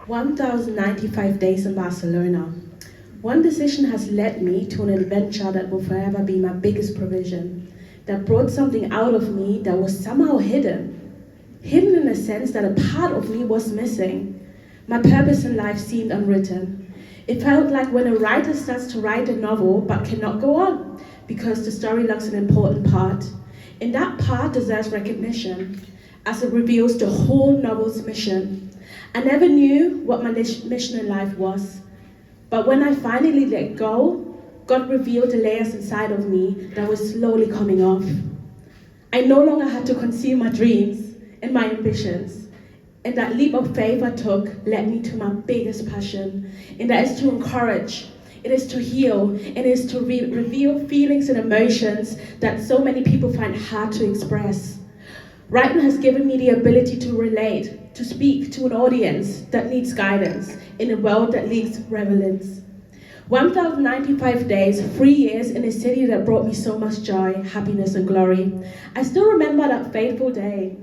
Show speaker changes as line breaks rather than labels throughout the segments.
1,095 days in Barcelona. One decision has led me to an adventure that will forever be my biggest provision, that brought something out of me that was somehow hidden. Hidden in the sense that a part of me was missing. My purpose in life seemed unwritten. It felt like when a writer starts to write a novel but cannot go on because the story lacks an important part. And that part deserves recognition, as it reveals the whole novel's mission. I never knew what my mission in life was, but when I finally let go, God revealed the layers inside of me that were slowly coming off. I no longer had to conceal my dreams and my ambitions, and that leap of faith I took led me to my biggest passion, and that is to encourage, it is to heal, and it is to reveal feelings and emotions that so many people find hard to express. Writing has given me the ability to relate, to speak to an audience that needs guidance in a world that needs relevance. 1,095 days, 3 years in a city that brought me so much joy, happiness, and glory. I still remember that fateful day.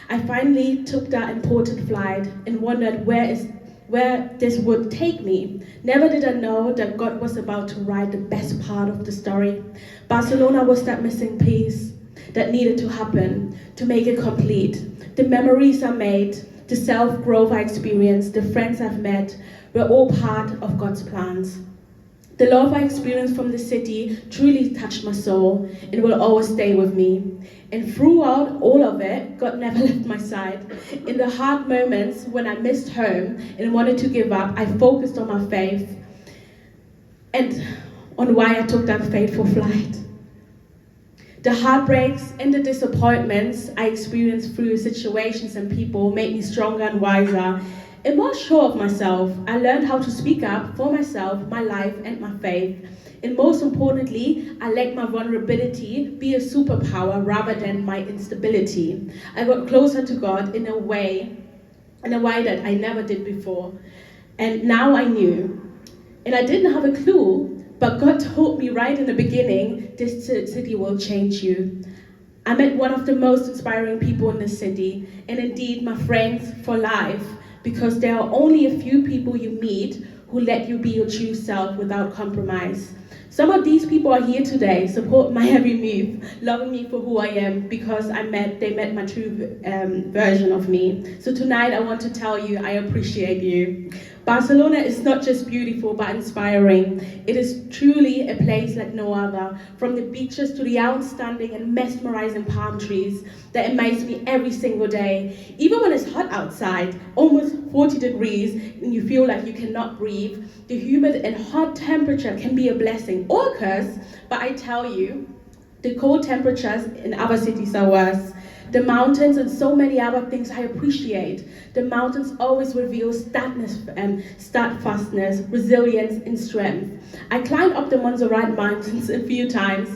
I finally took that important flight and wondered where this would take me. Never did I know that God was about to write the best part of the story. Barcelona was that missing piece that needed to happen to make it complete. The memories I made, the self-growth I experienced, the friends I've met were all part of God's plans. The love I experienced from the city truly touched my soul and will always stay with me. And throughout all of it, God never left my side. In the hard moments when I missed home and wanted to give up, I focused on my faith and on why I took that fateful flight. The heartbreaks and the disappointments I experienced through situations and people made me stronger and wiser and more sure of myself. I learned how to speak up for myself, my life, and my faith. And most importantly, I let my vulnerability be a superpower rather than my instability. I got closer to God in a way that I never did before. And now I knew. And I didn't have a clue, but God told me right in the beginning, this city will change you. I met one of the most inspiring people in this city, and indeed my friends for life, because there are only a few people you meet who let you be your true self without compromise. Some of these people are here today, support my every move, loving me for who I am because they met my true version of me. So tonight I want to tell you I appreciate you. Barcelona is not just beautiful but inspiring. It is truly a place like no other, from the beaches to the outstanding and mesmerizing palm trees that amaze me every single day. Even when it's hot outside, almost 40 degrees, and you feel like you cannot breathe, the humid and hot temperature can be a blessing or a curse, but I tell you, the cold temperatures in other cities are worse. The mountains and so many other things I appreciate. The mountains always reveal steadfastness, resilience, and strength. I climbed up the Montserrat mountains a few times,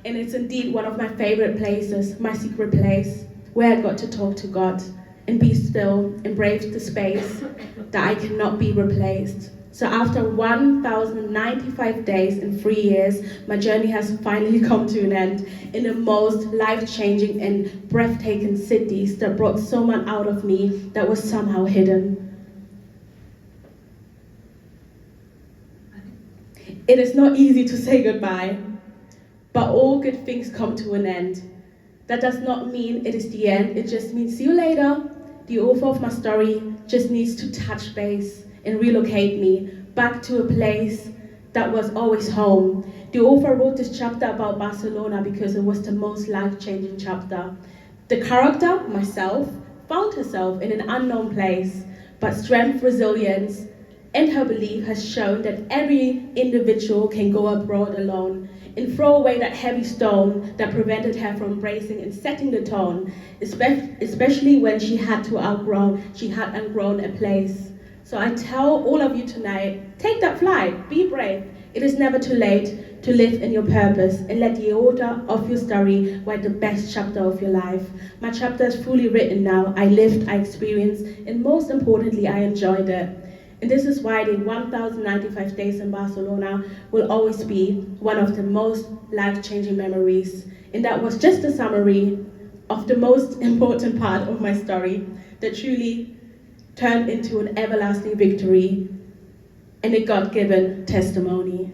and it's indeed one of my favorite places, my secret place, where I got to talk to God and be still, embrace the space that I cannot be replaced. So after 1,095 days and 3 years, my journey has finally come to an end in the most life-changing and breathtaking cities that brought so much out of me that was somehow hidden. It is not easy to say goodbye, but all good things come to an end. That does not mean it is the end, it just means see you later. The author of my story just needs to touch base and relocate me back to a place that was always home. The author wrote this chapter about Barcelona because it was the most life-changing chapter. The character, myself, found herself in an unknown place, but strength, resilience, and her belief has shown that every individual can go abroad alone and throw away that heavy stone that prevented her from embracing and setting the tone, especially when she had outgrown a place. So I tell all of you tonight, take that flight, be brave. It is never too late to live in your purpose and let the author of your story write the best chapter of your life. My chapter is fully written now. I lived, I experienced, and most importantly, I enjoyed it. And this is why the 1,095 days in Barcelona will always be one of the most life-changing memories. And that was just a summary of the most important part of my story that truly turned into an everlasting victory and a God-given testimony.